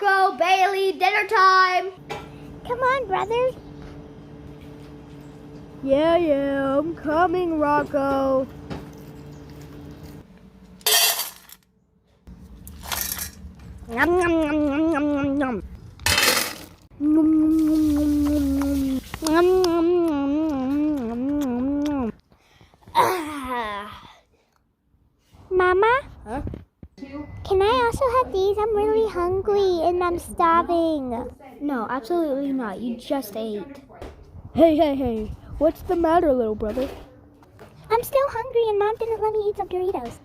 Rocco, Bailey, dinner time. Come on, brother. Yeah, I'm coming, Rocco. Nom, nom, nom, nom, nom, nom, nom. Nom, nom, nom, nom, nom. Mama? Huh? Can I also have these? I'm really hungry and I'm starving. No, absolutely not. You just ate. Hey. What's the matter, little brother? I'm still hungry and Mom didn't let me eat some Doritos.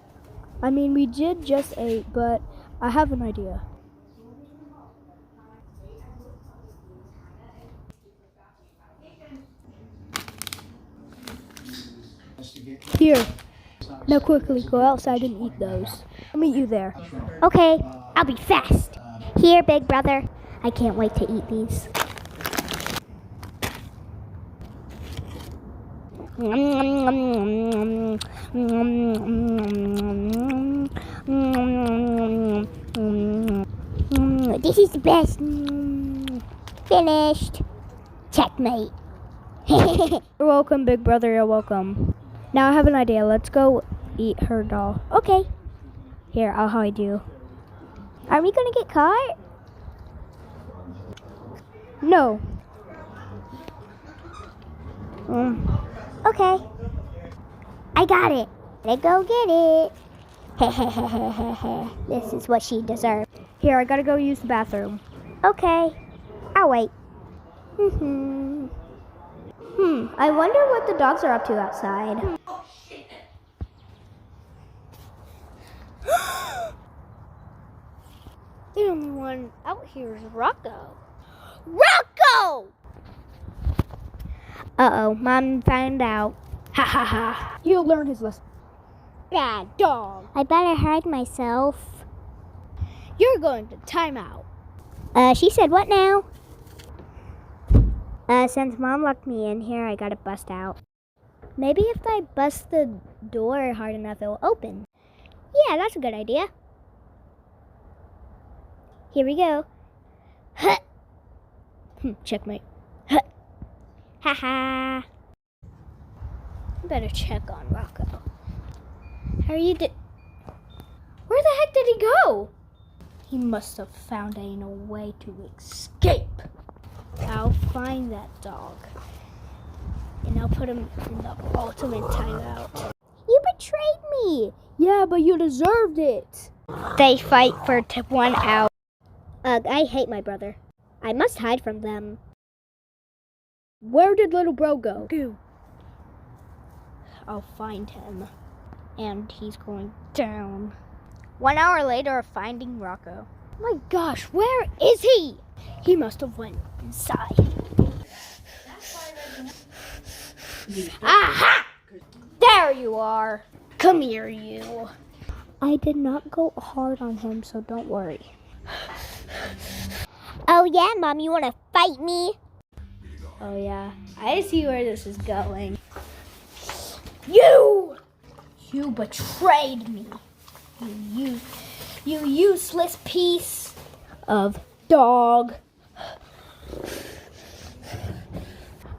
I mean, we did just ate, but I have an idea. Here. Now quickly go outside and eat those. I'll meet you there. Okay, I'll be fast. Here, big brother. I can't wait to eat these. This is the best. Finished. Checkmate. You're welcome, big brother. You're welcome. Now I have an idea. Let's go eat her doll. Okay. Here, I'll hide you. Are we gonna get caught? No. Okay. I got it. Let's go get it. This is what she deserves. Here, I gotta go use the bathroom. Okay. I'll wait. I wonder what the dogs are up to outside. The only one out here is Rocco. Rocco! Uh-oh, Mom found out. Ha ha ha. He'll learn his lesson. Bad dog. I better hide myself. You're going to time out. She said what now? Since Mom locked me in here, I gotta bust out. Maybe if I bust the door hard enough, it will open. Yeah, that's a good idea. Here we go. Huh. Checkmate. Ha ha. Better check on Rocco. Where the heck did he go? He must have found a way to escape. I'll find that dog. And I'll put him in the ultimate timeout. You betrayed me. Yeah, but you deserved it. They fight for 1 hour. I hate my brother. I must hide from them. Where did little bro go? I'll find him. And he's going down. 1 hour later of finding Rocco. My gosh, where is he? He must have went inside. Aha! There you are. Come here, you. I did not go hard on him, so don't worry. Oh yeah, Mom, you wanna fight me? Oh yeah, I see where this is going. You betrayed me. You useless piece of dog.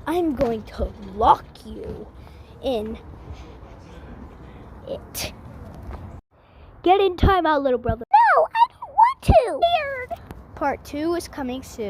I'm going to lock you in it. Get in timeout, little brother. No, I don't want to. Part 2 is coming soon.